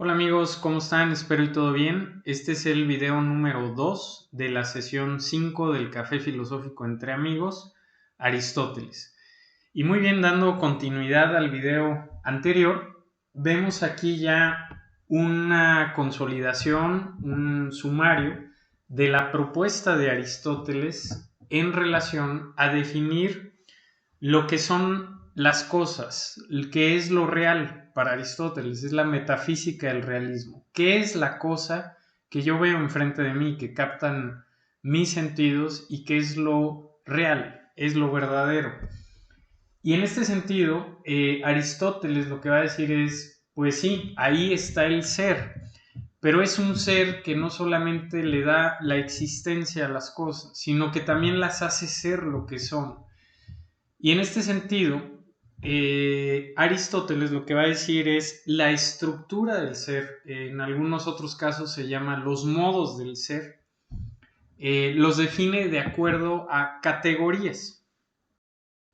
Hola amigos, ¿cómo están? Espero y todo bien. Este es el video número 2 de la sesión 5 del Café Filosófico entre Amigos, Aristóteles. Y muy bien, dando continuidad al video anterior, vemos aquí ya una consolidación, un sumario de la propuesta de Aristóteles en relación a definir lo que son las cosas, que es lo real para Aristóteles, es la metafísica del realismo. ¿Qué es la cosa que yo veo enfrente de mí, que captan mis sentidos y que es lo real, es lo verdadero? Y en este sentido, Aristóteles lo que va a decir es, pues sí, ahí está el ser, pero es un ser que no solamente le da la existencia a las cosas, sino que también las hace ser lo que son. Y en este sentido, Aristóteles lo que va a decir es la estructura del ser, en algunos otros casos se llama los modos del ser, los define de acuerdo a categorías.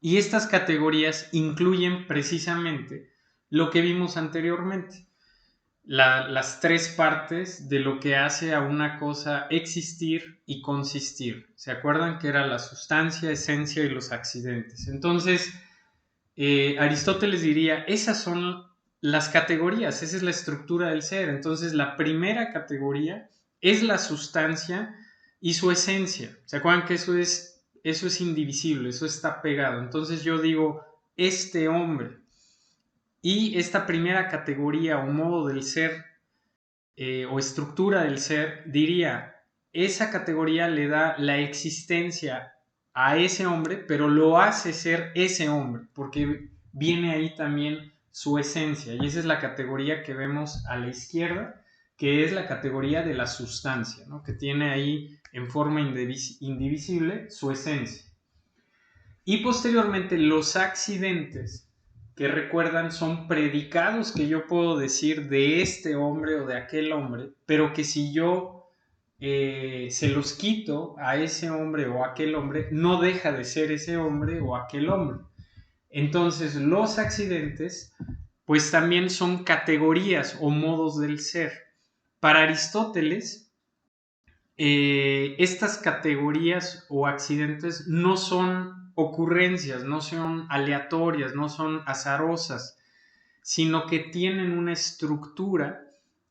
Y estas categorías incluyen precisamente lo que vimos anteriormente, las tres partes de lo que hace a una cosa existir y consistir. ¿Se acuerdan que era la sustancia, esencia y los accidentes? Entonces, Aristóteles diría, esas son las categorías, esa es la estructura del ser. Entonces, la primera categoría es la sustancia y su esencia. ¿Se acuerdan que eso es indivisible, eso está pegado? Entonces yo digo, este hombre. Y esta primera categoría o modo del ser o estructura del ser, diría, esa categoría le da la existencia a ese hombre, pero lo hace ser ese hombre, porque viene ahí también su esencia, y esa es la categoría que vemos a la izquierda, que es la categoría de la sustancia, ¿no? Que tiene ahí en forma indivisible su esencia. Y posteriormente los accidentes que recuerdan son predicados que yo puedo decir de este hombre o de aquel hombre, pero que si yo se los quito a ese hombre o aquel hombre, no deja de ser ese hombre o aquel hombre. Entonces los accidentes pues también son categorías o modos del ser. Para Aristóteles, estas categorías o accidentes no son ocurrencias, no son aleatorias, no son azarosas, sino que tienen una estructura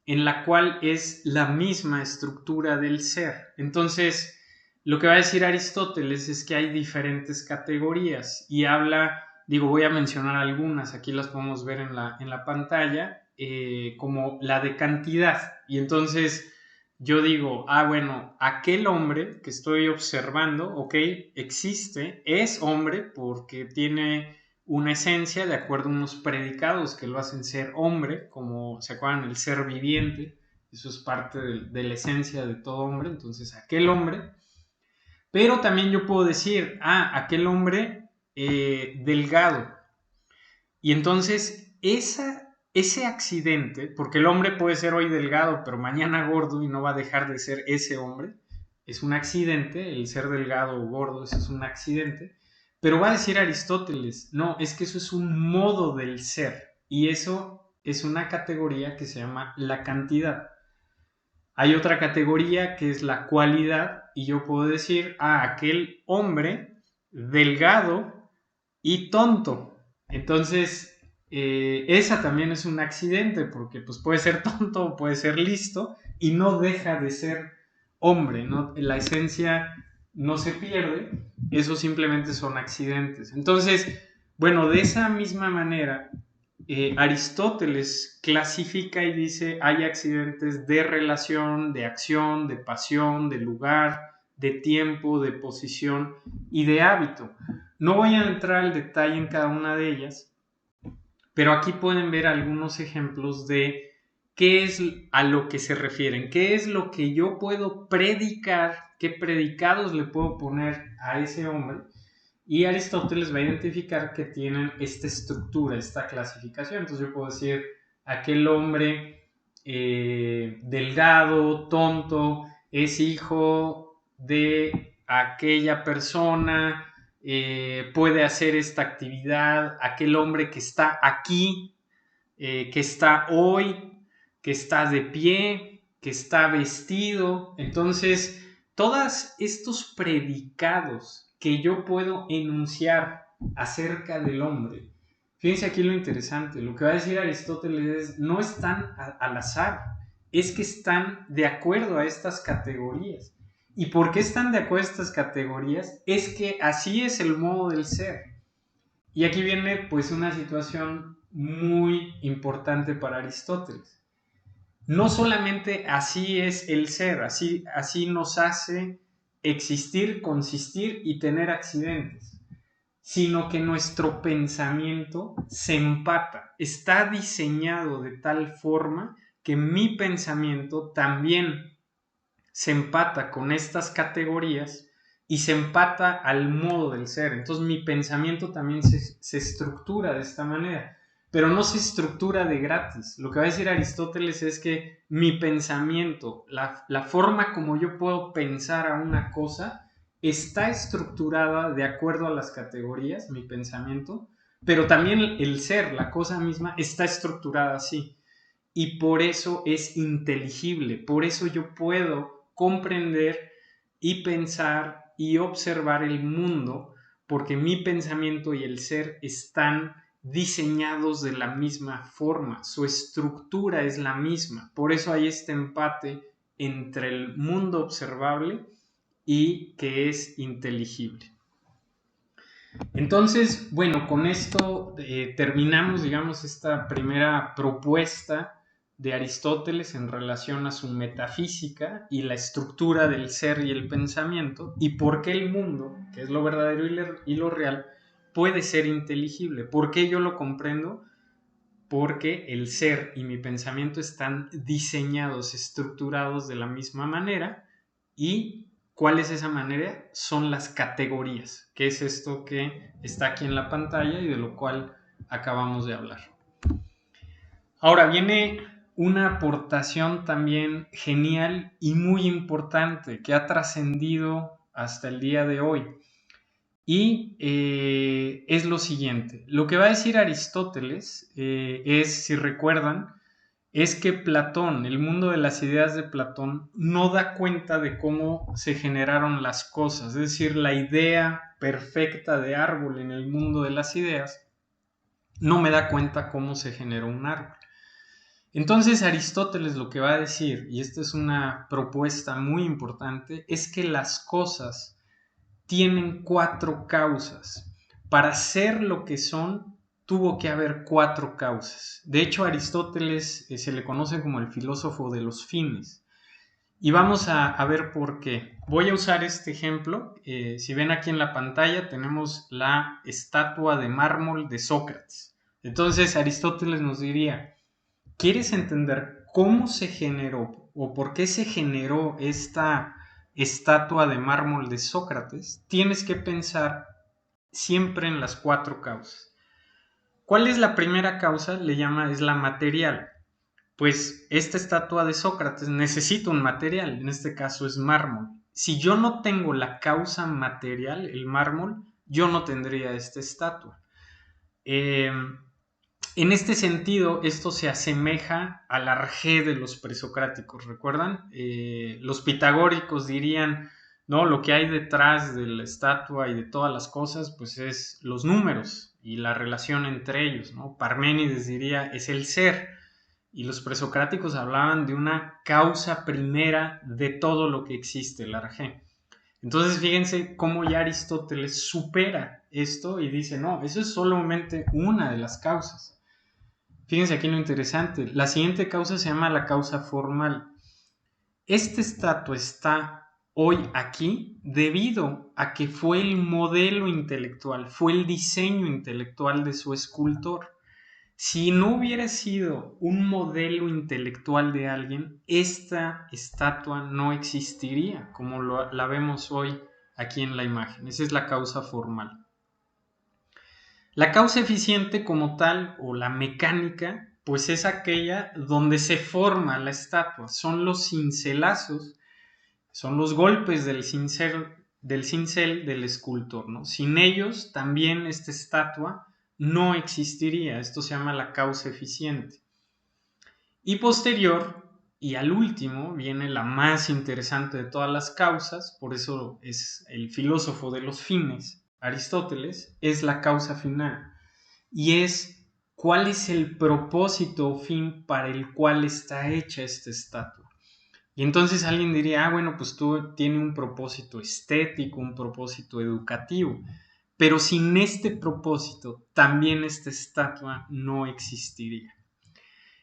en la cual es la misma estructura del ser. Entonces, lo que va a decir Aristóteles es que hay diferentes categorías y habla, digo, voy a mencionar algunas, aquí las podemos ver en la pantalla, como la de cantidad. Y entonces yo digo, bueno, aquel hombre que estoy observando, ok, existe, es hombre porque tiene una esencia de acuerdo a unos predicados que lo hacen ser hombre, como se acuerdan, el ser viviente, eso es parte de la esencia de todo hombre, entonces aquel hombre, pero también yo puedo decir, aquel hombre delgado, y entonces ese accidente, porque el hombre puede ser hoy delgado, pero mañana gordo y no va a dejar de ser ese hombre, es un accidente, el ser delgado o gordo, eso es un accidente, pero va a decir Aristóteles, no, es que eso es un modo del ser, y eso es una categoría que se llama la cantidad. Hay otra categoría que es la cualidad, y yo puedo decir, aquel hombre delgado y tonto. Entonces, esa también es un accidente, porque pues, puede ser tonto o puede ser listo, y no deja de ser hombre, ¿no? La esencia no se pierde, eso simplemente son accidentes. Entonces, bueno, de esa misma manera, Aristóteles clasifica y dice hay accidentes de relación, de acción, de pasión, de lugar, de tiempo, de posición y de hábito. No voy a entrar al detalle en cada una de ellas, pero aquí pueden ver algunos ejemplos de qué es a lo que se refieren, qué es lo que yo puedo predicar, qué predicados le puedo poner a ese hombre. Y Aristóteles va a identificar que tienen esta estructura, esta clasificación. Entonces yo puedo decir, aquel hombre delgado, tonto, es hijo de aquella persona, puede hacer esta actividad, aquel hombre que está aquí, que está hoy, que está de pie, que está vestido. Entonces, todos estos predicados que yo puedo enunciar acerca del hombre, fíjense aquí lo interesante, lo que va a decir Aristóteles es, no están al azar, es que están de acuerdo a estas categorías. ¿Y por qué están de acuerdo a estas categorías? Es que así es el modo del ser. Y aquí viene pues una situación muy importante para Aristóteles. No solamente así es el ser, así nos hace existir, consistir y tener accidentes, sino que nuestro pensamiento se empata, está diseñado de tal forma que mi pensamiento también se empata con estas categorías y se empata al modo del ser. Entonces mi pensamiento también se estructura de esta manera, pero no se estructura de gratis. Lo que va a decir Aristóteles es que mi pensamiento, la forma como yo puedo pensar a una cosa, está estructurada de acuerdo a las categorías, mi pensamiento, pero también el ser, la cosa misma, está estructurada así. Y por eso es inteligible, por eso yo puedo comprender y pensar y observar el mundo, porque mi pensamiento y el ser están diseñados de la misma forma, su estructura es la misma, por eso hay este empate entre el mundo observable y que es inteligible. Entonces, bueno, con esto terminamos, digamos, esta primera propuesta de Aristóteles en relación a su metafísica y la estructura del ser y el pensamiento, y por qué el mundo, que es lo verdadero y lo real, puede ser inteligible. ¿Por qué yo lo comprendo? Porque el ser y mi pensamiento están diseñados, estructurados de la misma manera. ¿Y cuál es esa manera? Son las categorías, que es esto que está aquí en la pantalla y de lo cual acabamos de hablar. Ahora viene una aportación también genial y muy importante que ha trascendido hasta el día de hoy. Y es lo siguiente, lo que va a decir Aristóteles es, si recuerdan, es que Platón, el mundo de las ideas de Platón, no da cuenta de cómo se generaron las cosas, es decir, la idea perfecta de árbol en el mundo de las ideas no me da cuenta cómo se generó un árbol. Entonces Aristóteles lo que va a decir, y esta es una propuesta muy importante, es que las cosas tienen 4 causas. Para ser lo que son, tuvo que haber 4 causas. De hecho, Aristóteles se le conoce como el filósofo de los fines. Y vamos a ver por qué. Voy a usar este ejemplo. Si ven aquí en la pantalla, tenemos la estatua de mármol de Sócrates. Entonces, Aristóteles nos diría, ¿quieres entender cómo se generó o por qué se generó esta estatua de mármol de Sócrates? Tienes que pensar siempre en las 4 causas. ¿Cuál es la primera causa? Le llama, es la material. Pues esta estatua de Sócrates necesita un material, en este caso es mármol. Si yo no tengo la causa material, el mármol, yo no tendría esta estatua. En este sentido, esto se asemeja al arjé de los presocráticos, ¿recuerdan? Los pitagóricos dirían, no, lo que hay detrás de la estatua y de todas las cosas, pues es los números y la relación entre ellos, ¿no? Parménides diría, es el ser, y los presocráticos hablaban de una causa primera de todo lo que existe, el arjé. Entonces fíjense cómo ya Aristóteles supera esto y dice, no, eso es solamente una de las causas. Fíjense aquí lo interesante. La siguiente causa se llama la causa formal. Esta estatua está hoy aquí debido a que fue el modelo intelectual, fue el diseño intelectual de su escultor. Si no hubiera sido un modelo intelectual de alguien, esta estatua no existiría como la vemos hoy aquí en la imagen. Esa es la causa formal. La causa eficiente como tal, o la mecánica, pues es aquella donde se forma la estatua. Son los cincelazos, son los golpes del cincel del escultor, ¿no? Sin ellos también esta estatua no existiría. Esto se llama la causa eficiente. Y posterior y al último viene la más interesante de todas las causas, por eso es el filósofo de los fines, Aristóteles, es la causa final. Y es cuál es el propósito o fin para el cual está hecha esta estatua. Y entonces alguien diría, bueno, pues tú tiene un propósito estético, un propósito educativo, pero sin este propósito también esta estatua no existiría.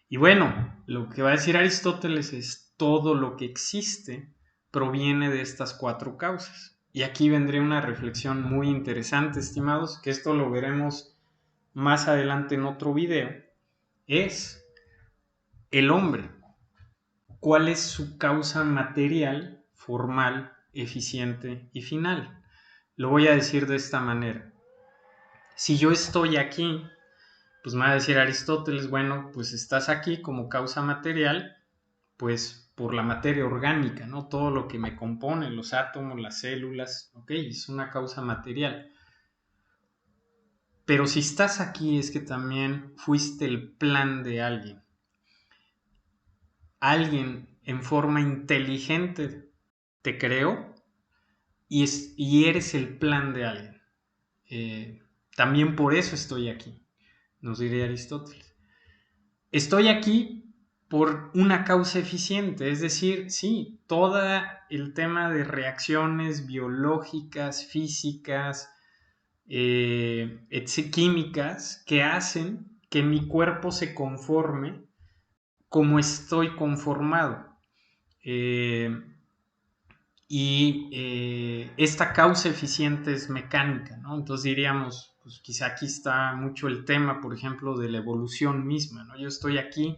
Y bueno, lo que va a decir Aristóteles es todo lo que existe proviene de estas cuatro causas. Y aquí vendría una reflexión muy interesante, estimados, que esto lo veremos más adelante en otro video, es el hombre. ¿Cuál es su causa material, formal, eficiente y final? Lo voy a decir de esta manera. Si yo estoy aquí, pues me va a decir Aristóteles, bueno, pues estás aquí como causa material, pues por la materia orgánica, ¿no? Todo lo que me compone, los átomos, las células, ok, es una causa material. Pero si estás aquí es que también fuiste el plan de alguien. Alguien en forma inteligente te creó y eres el plan de alguien. También por eso estoy aquí, nos diría Aristóteles. Estoy aquí por una causa eficiente, es decir, sí, todo el tema de reacciones biológicas, físicas, químicas, que hacen que mi cuerpo se conforme como estoy conformado. Esta causa eficiente es mecánica, ¿no? Entonces diríamos, pues quizá aquí está mucho el tema, por ejemplo, de la evolución misma, ¿no? Yo estoy aquí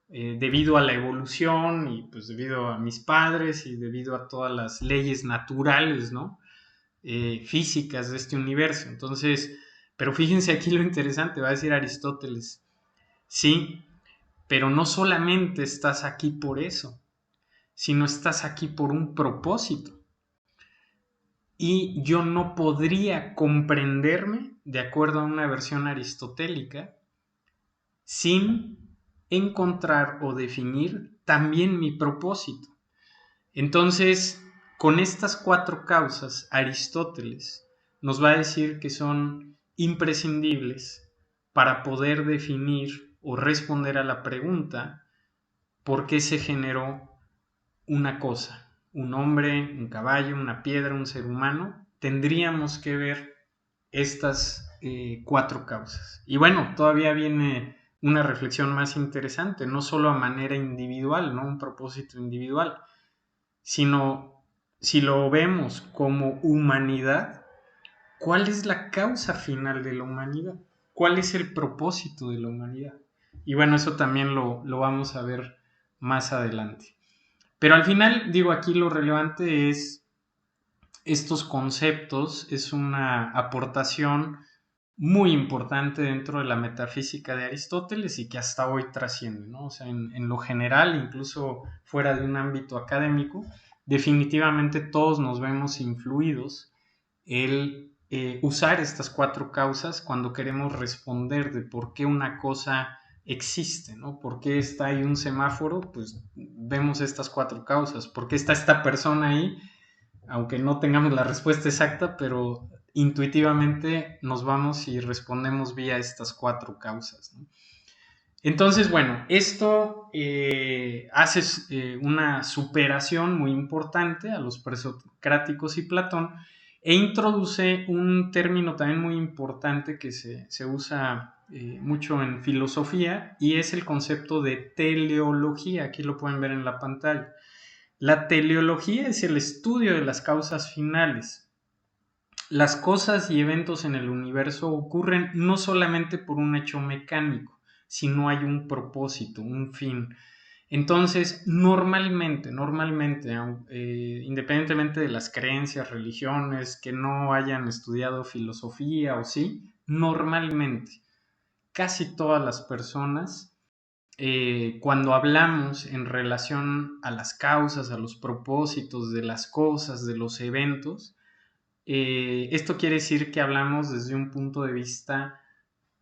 debido a la evolución y pues debido a mis padres y debido a todas las leyes naturales, ¿no? Físicas de este universo. Entonces, pero fíjense aquí lo interesante, va a decir Aristóteles, sí, pero no solamente estás aquí por eso, sino estás aquí por un propósito. Y yo no podría comprenderme, de acuerdo a una versión aristotélica, sin encontrar o definir también mi propósito. Entonces, con estas cuatro causas, Aristóteles nos va a decir que son imprescindibles para poder definir o responder a la pregunta ¿por qué se generó una cosa? Un hombre, un caballo, una piedra, un ser humano. Tendríamos que ver estas cuatro causas. Y bueno, todavía viene una reflexión más interesante, no solo a manera individual, no un propósito individual, sino si lo vemos como humanidad, ¿cuál es la causa final de la humanidad? ¿Cuál es el propósito de la humanidad? Y bueno, eso también lo vamos a ver más adelante. Pero al final, digo, aquí lo relevante es estos conceptos, es una aportación muy importante dentro de la metafísica de Aristóteles y que hasta hoy trasciende, ¿no? O sea, en lo general, incluso fuera de un ámbito académico, definitivamente todos nos vemos influidos el usar estas cuatro causas cuando queremos responder de por qué una cosa existe, ¿no? ¿Por qué está ahí un semáforo? Pues vemos estas cuatro causas. ¿Por qué está esta persona ahí? Aunque no tengamos la respuesta exacta, pero intuitivamente nos vamos y respondemos vía estas cuatro causas, ¿no? Entonces, bueno, esto hace una superación muy importante a los presocráticos y Platón e introduce un término también muy importante que se usa mucho en filosofía y es el concepto de teleología. Aquí lo pueden ver en la pantalla. La teleología es el estudio de las causas finales. Las cosas y eventos en el universo ocurren no solamente por un hecho mecánico, sino hay un propósito, un fin. Entonces, normalmente, independientemente de las creencias, religiones, que no hayan estudiado filosofía o sí, normalmente, casi todas las personas cuando hablamos en relación a las causas, a los propósitos de las cosas, de los eventos, esto quiere decir que hablamos desde un punto de vista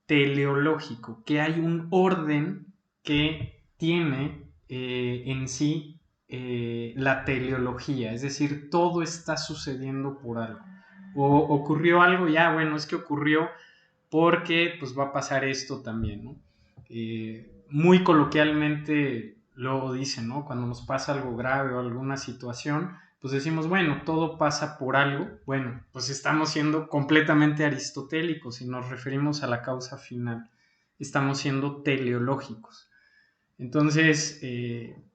teleológico, que hay un orden que tiene en sí la teleología, es decir, todo está sucediendo por algo. O ocurrió algo, ya, bueno, es que ocurrió porque pues va a pasar esto también, ¿no? Muy coloquialmente lo dicen, ¿no? Cuando nos pasa algo grave o alguna situación, pues decimos, bueno, todo pasa por algo. Bueno, pues estamos siendo completamente aristotélicos y nos referimos a la causa final. Estamos siendo teleológicos. Entonces,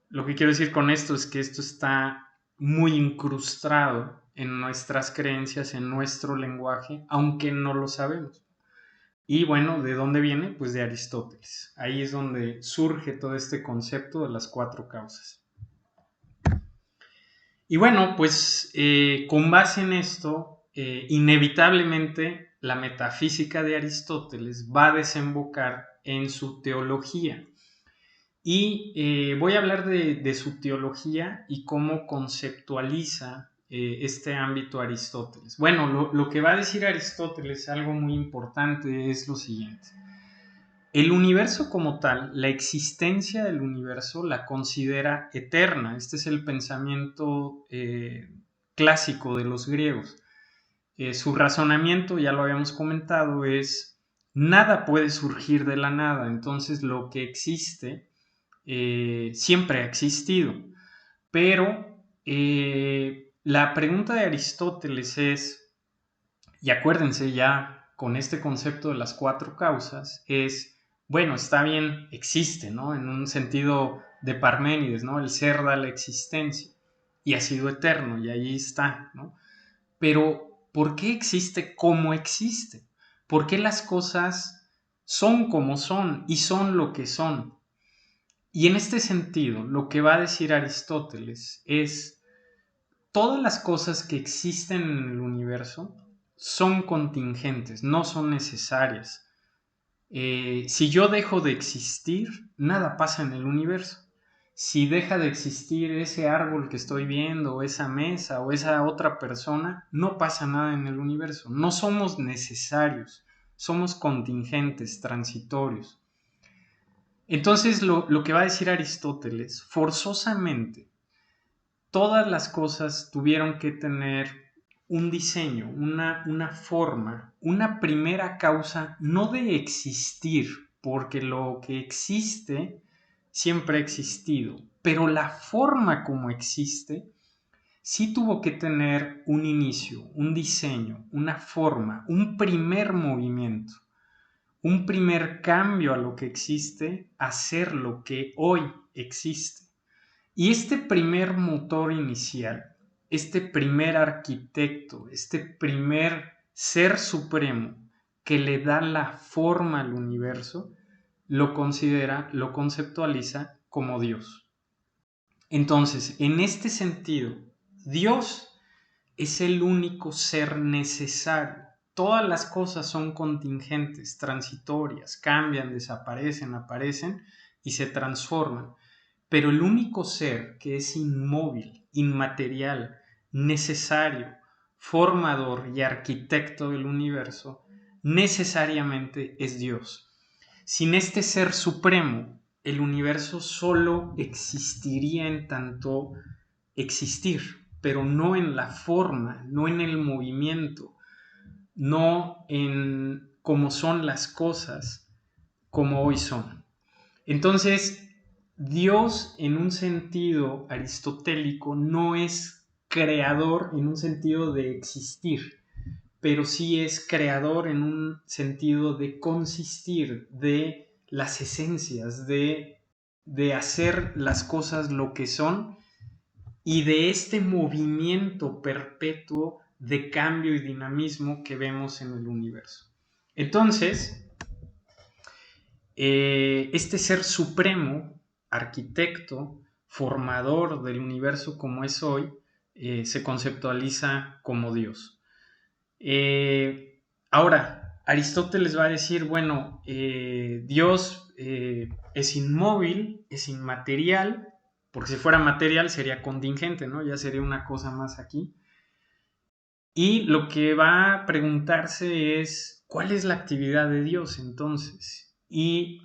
lo que quiero decir con esto es que esto está muy incrustado en nuestras creencias, en nuestro lenguaje, aunque no lo sabemos. Y bueno, ¿de dónde viene? Pues de Aristóteles. Ahí es donde surge todo este concepto de las cuatro causas. Y bueno, pues con base en esto, inevitablemente la metafísica de Aristóteles va a desembocar en su teología. Y voy a hablar de su teología y cómo conceptualiza este ámbito Aristóteles. Bueno, lo que va a decir Aristóteles, algo muy importante, es lo siguiente. El universo como tal, la existencia del universo la considera eterna. Este es el pensamiento clásico de los griegos. Su razonamiento, ya lo habíamos comentado, es nada puede surgir de la nada. Entonces lo que existe siempre ha existido. Pero la pregunta de Aristóteles es, y acuérdense ya con este concepto de las cuatro causas, es, bueno, está bien, existe, ¿no? En un sentido de Parménides, ¿no? El ser da la existencia y ha sido eterno y ahí está, ¿no? Pero, ¿por qué existe como existe? ¿Por qué las cosas son como son y son lo que son? Y en este sentido, lo que va a decir Aristóteles es, todas las cosas que existen en el universo son contingentes, no son necesarias. Si yo dejo de existir, nada pasa en el universo. Si deja de existir ese árbol que estoy viendo, o esa mesa, o esa otra persona, no pasa nada en el universo. No somos necesarios, somos contingentes, transitorios. Entonces, lo que va a decir Aristóteles, forzosamente, todas las cosas tuvieron que tener un diseño, una forma, una primera causa, no de existir, porque lo que existe siempre ha existido, pero la forma como existe sí tuvo que tener un inicio, un diseño, una forma, un primer movimiento, un primer cambio a lo que existe, a ser lo que hoy existe. Y este primer motor inicial, este primer arquitecto, este primer ser supremo que le da la forma al universo, lo considera, lo conceptualiza como Dios. Entonces, en este sentido, Dios es el único ser necesario. Todas las cosas son contingentes, transitorias, cambian, desaparecen, aparecen y se transforman. Pero el único ser que es inmóvil, inmaterial, necesario, formador y arquitecto del universo, necesariamente es Dios. Sin este ser supremo, el universo solo existiría en tanto existir, pero no en la forma, no en el movimiento, no en cómo son las cosas como hoy son. Entonces, Dios en un sentido aristotélico no es creador en un sentido de existir, pero sí es creador en un sentido de consistir, de las esencias, de hacer las cosas lo que son y de este movimiento perpetuo de cambio y dinamismo que vemos en el universo. Entonces, este ser supremo, arquitecto, formador del universo como es hoy, se conceptualiza como Dios. Ahora, Aristóteles va a decir, bueno, Dios es inmóvil, es inmaterial, porque si fuera material sería contingente, ¿no? Ya sería una cosa más aquí. Y lo que va a preguntarse es, ¿cuál es la actividad de Dios entonces? Y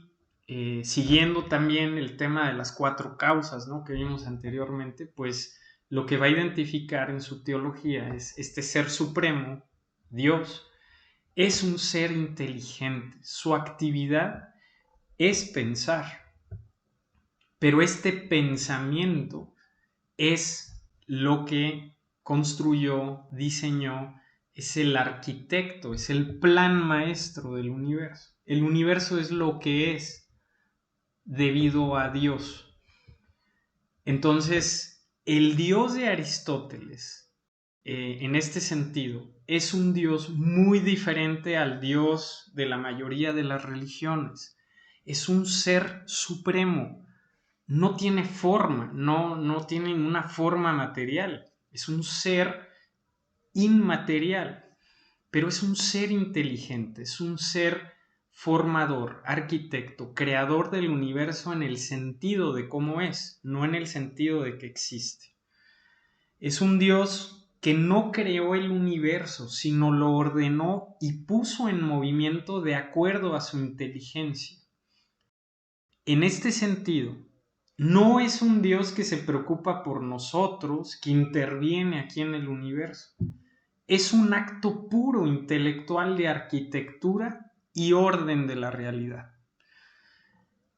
siguiendo también el tema de las 4 causas, ¿no?, que vimos anteriormente, pues lo que va a identificar en su teología es este ser supremo, Dios, es un ser inteligente. Su actividad es pensar, pero este pensamiento es lo que construyó, diseñó, es el arquitecto, es el plan maestro del universo. El universo es lo que es debido a Dios. Entonces, el Dios de Aristóteles, en este sentido, es un Dios muy diferente al Dios de la mayoría de las religiones. Es un ser supremo, no tiene forma, no tiene una forma material, es un ser inmaterial, pero es un ser inteligente, es un ser formador, arquitecto, creador del universo en el sentido de cómo es, no en el sentido de que existe. Es un Dios que no creó el universo, sino lo ordenó y puso en movimiento de acuerdo a su inteligencia. En este sentido, no es un Dios que se preocupa por nosotros, que interviene aquí en el universo. Es un acto puro intelectual de arquitectura y orden de la realidad.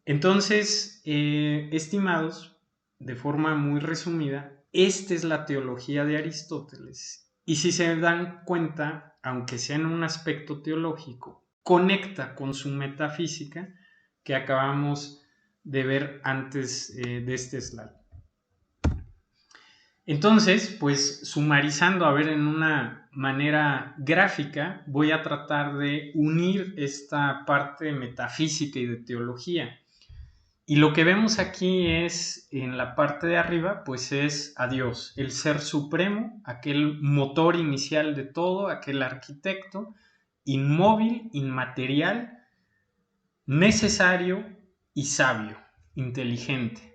Entonces, estimados, de forma muy resumida, esta es la teología de Aristóteles. Y si se dan cuenta, aunque sea en un aspecto teológico, conecta con su metafísica que acabamos de ver antes de este slide. Entonces, pues sumarizando, a ver, en una manera gráfica, voy a tratar de unir esta parte metafísica y de teología. Y lo que vemos aquí es, en la parte de arriba, pues es a Dios, el ser supremo, aquel motor inicial de todo, aquel arquitecto, inmóvil, inmaterial, necesario y sabio, inteligente.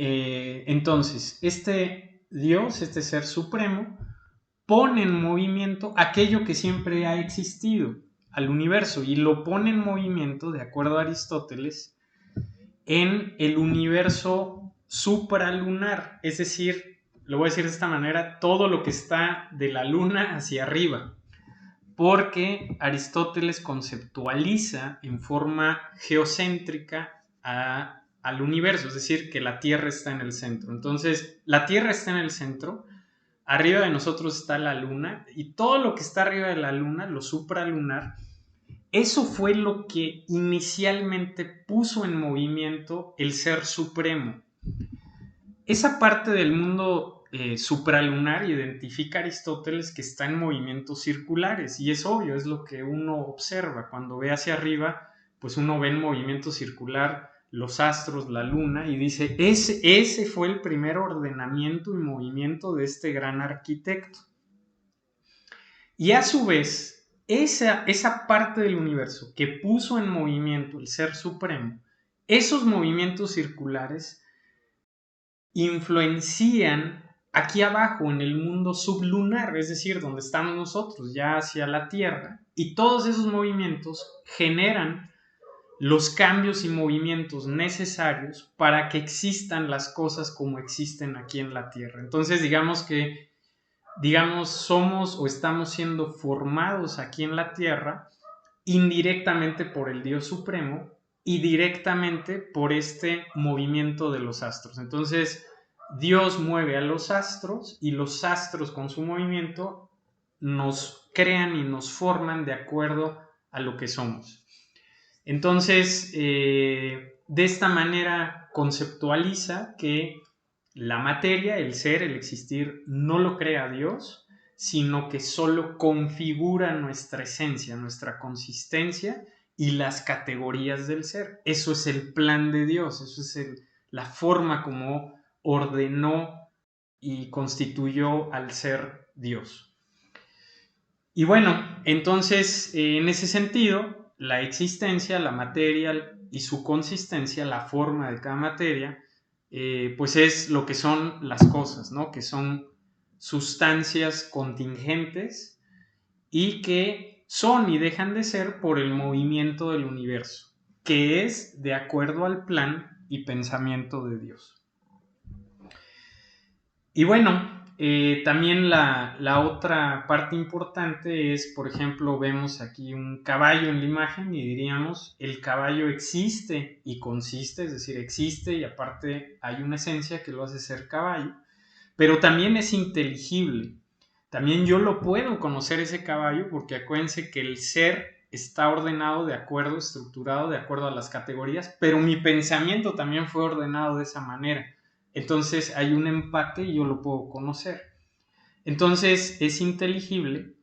Entonces, este Dios, este ser supremo, pone en movimiento aquello que siempre ha existido, al universo, y lo pone en movimiento, de acuerdo a Aristóteles, en el universo supralunar, es decir, lo voy a decir de esta manera, todo lo que está de la luna hacia arriba, porque Aristóteles conceptualiza en forma geocéntrica al universo, es decir, que la Tierra está en el centro. Entonces, la Tierra está en el centro, arriba de nosotros está la luna, y todo lo que está arriba de la luna, lo supralunar, eso fue lo que inicialmente puso en movimiento el ser supremo. Esa parte del mundo supralunar identifica a Aristóteles que está en movimientos circulares, y es obvio, es lo que uno observa. Cuando ve hacia arriba, pues uno ve en movimiento circular los astros, la luna, y dice, ese fue el primer ordenamiento y movimiento de este gran arquitecto. Y a su vez, esa parte del universo que puso en movimiento el Ser Supremo, esos movimientos circulares influencian aquí abajo en el mundo sublunar, es decir, donde estamos nosotros, ya hacia la Tierra, y todos esos movimientos generan los cambios y movimientos necesarios para que existan las cosas como existen aquí en la Tierra. Entonces, somos o estamos siendo formados aquí en la Tierra indirectamente por el Dios Supremo y directamente por este movimiento de los astros. Entonces, Dios mueve a los astros y los astros con su movimiento nos crean y nos forman de acuerdo a lo que somos. Entonces, de esta manera conceptualiza que la materia, el ser, el existir, no lo crea Dios, sino que solo configura nuestra esencia, nuestra consistencia y las categorías del ser. Eso es el plan de Dios, eso es la forma como ordenó y constituyó al ser Dios. Y bueno, entonces, en ese sentido, la existencia, la materia y su consistencia, la forma de cada materia, pues es lo que son las cosas, ¿no? Que son sustancias contingentes y que son y dejan de ser por el movimiento del universo, que es de acuerdo al plan y pensamiento de Dios. Y bueno, también la otra parte importante es, por ejemplo, vemos aquí un caballo en la imagen y diríamos, el caballo existe y consiste, es decir, existe y aparte hay una esencia que lo hace ser caballo, pero también es inteligible. También yo lo puedo conocer ese caballo porque acuérdense que el ser está ordenado de acuerdo, estructurado de acuerdo a las categorías, pero mi pensamiento también fue ordenado de esa manera. Entonces hay un empate y yo lo puedo conocer. Entonces es inteligible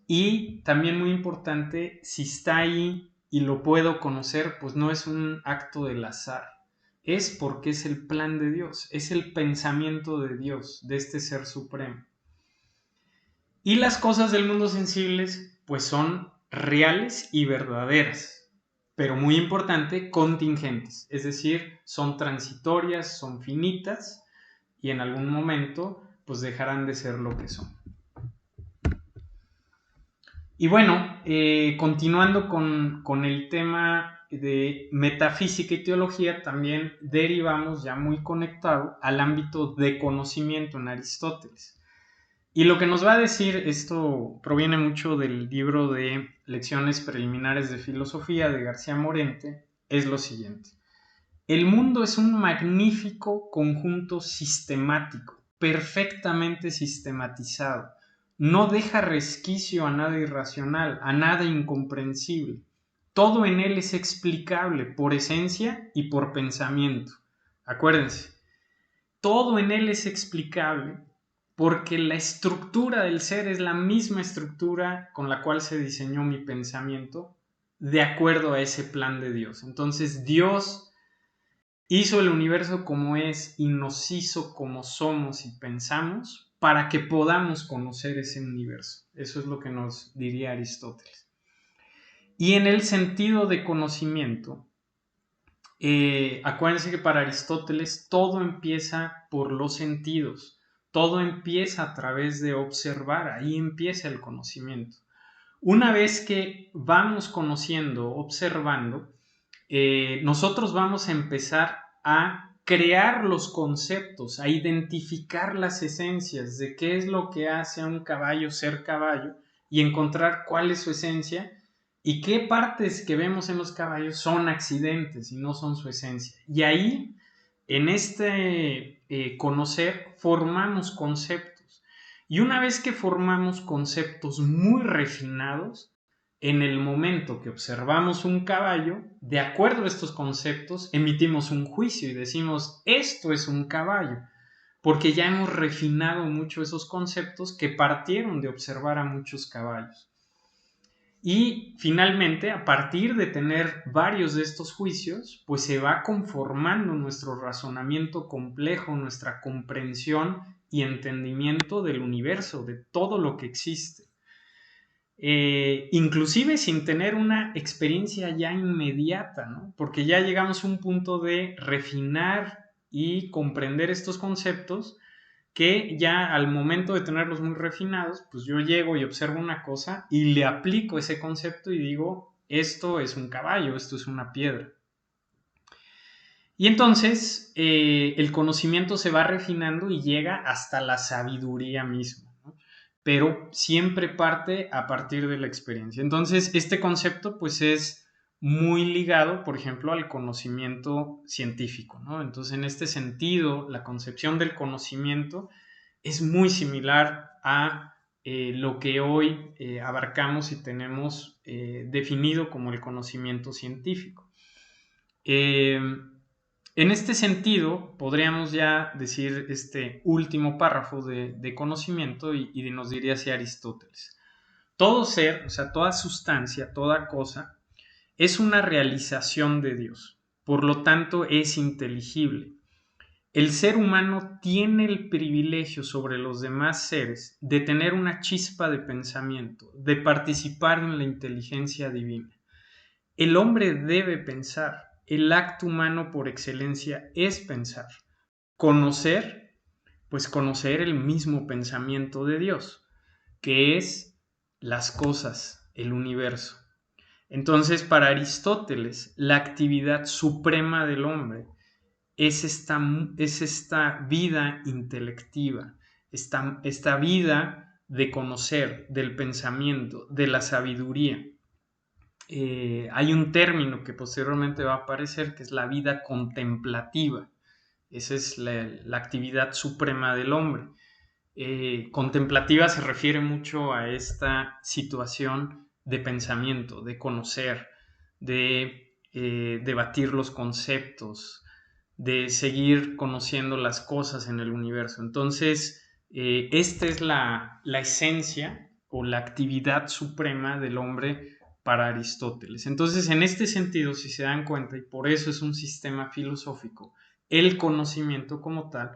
y también muy importante, si está ahí y lo puedo conocer, pues no es un acto del azar. Es porque es el plan de Dios, es el pensamiento de Dios, de este ser supremo. Y las cosas del mundo sensibles, pues son reales y verdaderas, pero muy importante, contingentes, es decir, son transitorias, son finitas y en algún momento pues dejarán de ser lo que son. Y bueno, continuando con el tema de metafísica y teología, también derivamos ya muy conectado al ámbito de conocimiento en Aristóteles. Y lo que nos va a decir, esto proviene mucho del libro de Lecciones Preliminares de Filosofía de García Morente, es lo siguiente. El mundo es un magnífico conjunto sistemático, perfectamente sistematizado. No deja resquicio a nada irracional, a nada incomprensible. Todo en él es explicable por esencia y por pensamiento. Acuérdense, todo en él es explicable porque la estructura del ser es la misma estructura con la cual se diseñó mi pensamiento de acuerdo a ese plan de Dios. Entonces Dios hizo el universo como es y nos hizo como somos y pensamos para que podamos conocer ese universo. Eso es lo que nos diría Aristóteles. Y en el sentido de conocimiento, acuérdense que para Aristóteles todo empieza por los sentidos, todo empieza a través de observar, ahí empieza el conocimiento. Una vez que vamos conociendo, observando, nosotros vamos a empezar a crear los conceptos, a identificar las esencias de qué es lo que hace a un caballo ser caballo y encontrar cuál es su esencia y qué partes que vemos en los caballos son accidentes y no son su esencia. Y ahí, en este conocer, formamos conceptos. Y una vez que formamos conceptos muy refinados, en el momento que observamos un caballo, de acuerdo a estos conceptos, emitimos un juicio y decimos, esto es un caballo, porque ya hemos refinado mucho esos conceptos que partieron de observar a muchos caballos. Y finalmente, a partir de tener varios de estos juicios, pues se va conformando nuestro razonamiento complejo, nuestra comprensión y entendimiento del universo, de todo lo que existe. Inclusive sin tener una experiencia ya inmediata, ¿no? Porque ya llegamos a un punto de refinar y comprender estos conceptos que ya al momento de tenerlos muy refinados, pues yo llego y observo una cosa y le aplico ese concepto y digo, esto es un caballo, esto es una piedra. Y entonces el conocimiento se va refinando y llega hasta la sabiduría misma, ¿no? Pero siempre parte a partir de la experiencia. Entonces este concepto pues es muy ligado, por ejemplo, al conocimiento científico, ¿no? Entonces en este sentido, la concepción del conocimiento es muy similar a lo que hoy abarcamos y tenemos definido como el conocimiento científico. En este sentido, podríamos ya decir este último párrafo de conocimiento y nos diría así Aristóteles. Todo ser, o sea, toda sustancia, toda cosa, es una realización de Dios. Por lo tanto, es inteligible. El ser humano tiene el privilegio sobre los demás seres de tener una chispa de pensamiento, de participar en la inteligencia divina. El hombre debe pensar. El acto humano por excelencia es pensar. Conocer, pues conocer el mismo pensamiento de Dios, que es las cosas, el universo. Entonces, para Aristóteles, la actividad suprema del hombre es esta vida intelectiva, esta vida de conocer, del pensamiento, de la sabiduría. Hay un término que posteriormente va a aparecer que es la vida contemplativa. Esa es la actividad suprema del hombre. Contemplativa se refiere mucho a esta situación de pensamiento, de conocer, de debatir los conceptos, de seguir conociendo las cosas en el universo. Entonces, esta es la esencia o la actividad suprema del hombre para Aristóteles. Entonces, en este sentido, si se dan cuenta, y por eso es un sistema filosófico, el conocimiento como tal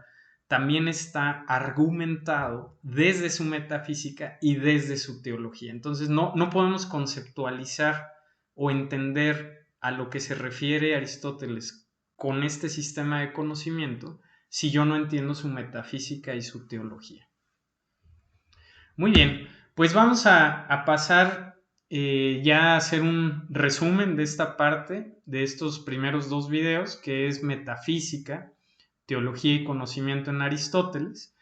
también está argumentado desde su metafísica y desde su teología. Entonces no podemos conceptualizar o entender a lo que se refiere Aristóteles con este sistema de conocimiento si yo no entiendo su metafísica y su teología. Muy bien, pues vamos a pasar ya a hacer un resumen de esta parte, de estos primeros 2 videos, que es metafísica, teología y conocimiento en Aristóteles,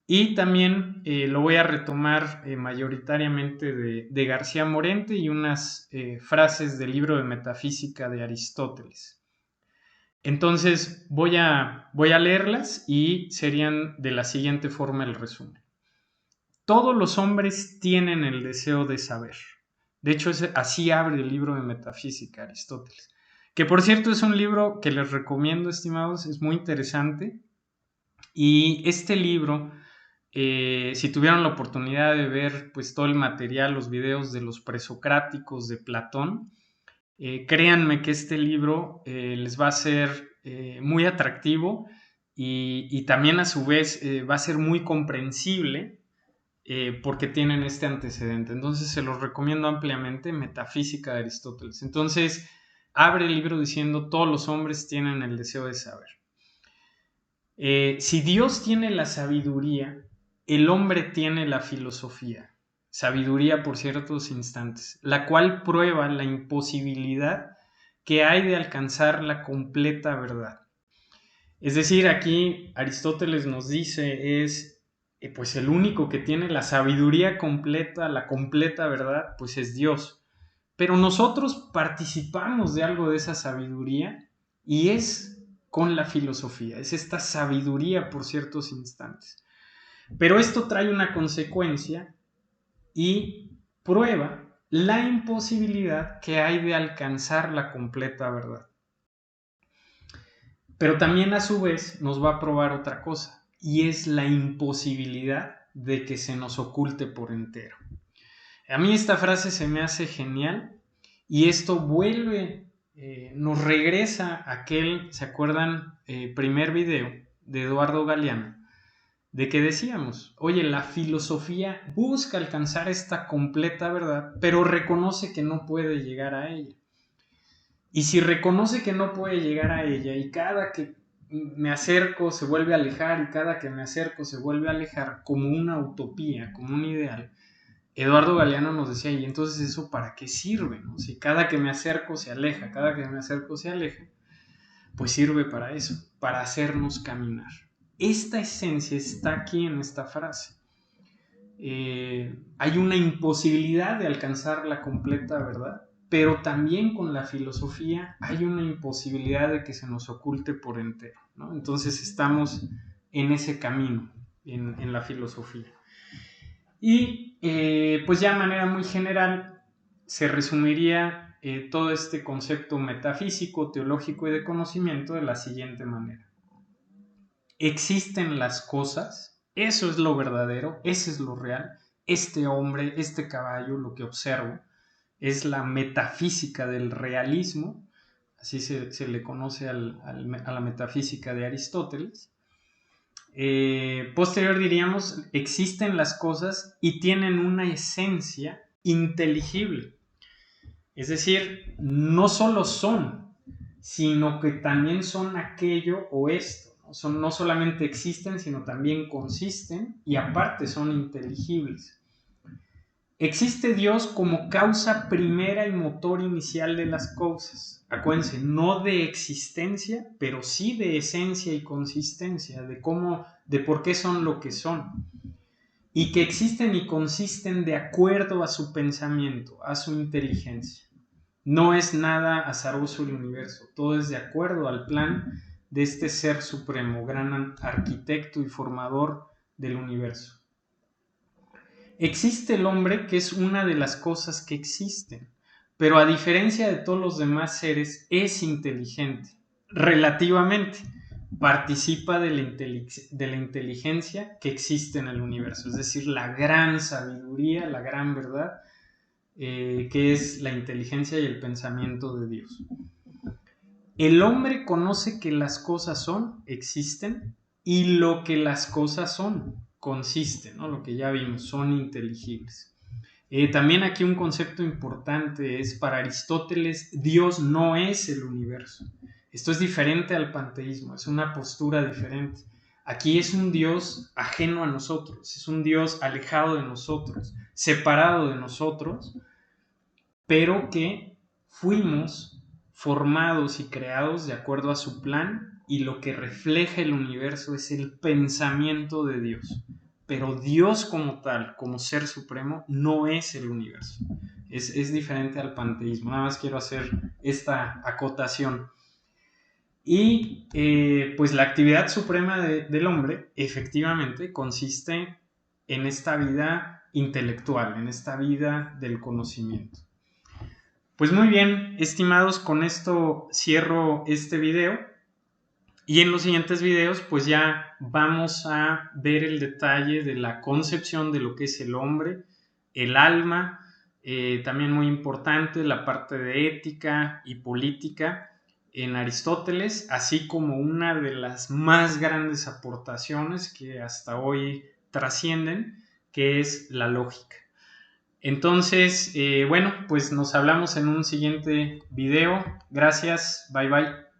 y también lo voy a retomar mayoritariamente de García Morente y unas frases del libro de metafísica de Aristóteles. Entonces voy a leerlas y serían de la siguiente forma el resumen. Todos los hombres tienen el deseo de saber. De hecho, así abre el libro de metafísica Aristóteles. Que por cierto es un libro que les recomiendo, estimados, es muy interesante. Y este libro, si tuvieron la oportunidad de ver pues todo el material, los videos de los presocráticos de Platón, créanme que este libro les va a ser muy atractivo y también a su vez va a ser muy comprensible porque tienen este antecedente. Entonces se los recomiendo ampliamente, Metafísica de Aristóteles. Entonces abre el libro diciendo: todos los hombres tienen el deseo de saber. Si Dios tiene la sabiduría, el hombre tiene la filosofía. Sabiduría por ciertos instantes, la cual prueba la imposibilidad que hay de alcanzar la completa verdad. Es decir, aquí Aristóteles nos dice pues el único que tiene la sabiduría completa, la completa verdad, pues es Dios. Pero nosotros participamos de algo de esa sabiduría y es con la filosofía, es esta sabiduría por ciertos instantes. Pero esto trae una consecuencia y prueba la imposibilidad que hay de alcanzar la completa verdad. Pero también a su vez nos va a probar otra cosa, y es la imposibilidad de que se nos oculte por entero. A mí esta frase se me hace genial y esto nos regresa a aquel, ¿se acuerdan? Primer video de Eduardo Galeano, de que decíamos, oye, la filosofía busca alcanzar esta completa verdad, pero reconoce que no puede llegar a ella. Y si reconoce que no puede llegar a ella y cada que me acerco se vuelve a alejar y cada que me acerco se vuelve a alejar como una utopía, como un ideal, Eduardo Galeano nos decía, ¿y entonces eso para qué sirve? ¿No? Si cada que me acerco se aleja, cada que me acerco se aleja, pues sirve para eso, para hacernos caminar. Esta esencia está aquí en esta frase. Hay una imposibilidad de alcanzar la completa verdad, pero también con la filosofía hay una imposibilidad de que se nos oculte por entero, ¿no? Entonces estamos en ese camino, en la filosofía. Y pues ya de manera muy general se resumiría todo este concepto metafísico, teológico y de conocimiento de la siguiente manera. Existen las cosas, eso es lo verdadero, eso es lo real. Este hombre, este caballo, lo que observo, es la metafísica del realismo, así se le conoce a la metafísica de Aristóteles. Posterior diríamos, existen las cosas y tienen una esencia inteligible. Es decir, no solo son, sino que también son aquello o esto. No solamente existen, sino también consisten y aparte son inteligibles. Existe Dios como causa primera y motor inicial de las cosas. Acuérdense, no de existencia, pero sí de esencia y consistencia, de por qué son lo que son. Y que existen y consisten de acuerdo a su pensamiento, a su inteligencia. No es nada azaroso el universo, todo es de acuerdo al plan de este ser supremo, gran arquitecto y formador del universo. Existe el hombre, que es una de las cosas que existen, pero a diferencia de todos los demás seres, es inteligente, relativamente. Participa de la inteligencia que existe en el universo, es decir, la gran sabiduría, la gran verdad, que es la inteligencia y el pensamiento de Dios. El hombre conoce que las cosas son, existen, y lo que las cosas son, consiste, ¿no? Lo que ya vimos, son inteligibles. También aquí un concepto importante es, para Aristóteles, Dios no es el universo. Esto es diferente al panteísmo, es una postura diferente. Aquí es un Dios ajeno a nosotros, es un Dios alejado de nosotros, separado de nosotros, pero que fuimos formados y creados de acuerdo a su plan, y lo que refleja el universo es el pensamiento de Dios. Pero Dios como tal, como ser supremo, no es el universo. Es diferente al panteísmo. Nada más quiero hacer esta acotación. Y pues la actividad suprema del hombre efectivamente consiste en esta vida intelectual, en esta vida del conocimiento. Pues muy bien, estimados, con esto cierro este video. Y en los siguientes videos pues ya vamos a ver el detalle de la concepción de lo que es el hombre, el alma, también muy importante la parte de ética y política en Aristóteles, así como una de las más grandes aportaciones que hasta hoy trascienden, que es la lógica. Entonces, bueno, pues nos hablamos en un siguiente video. Gracias, bye bye.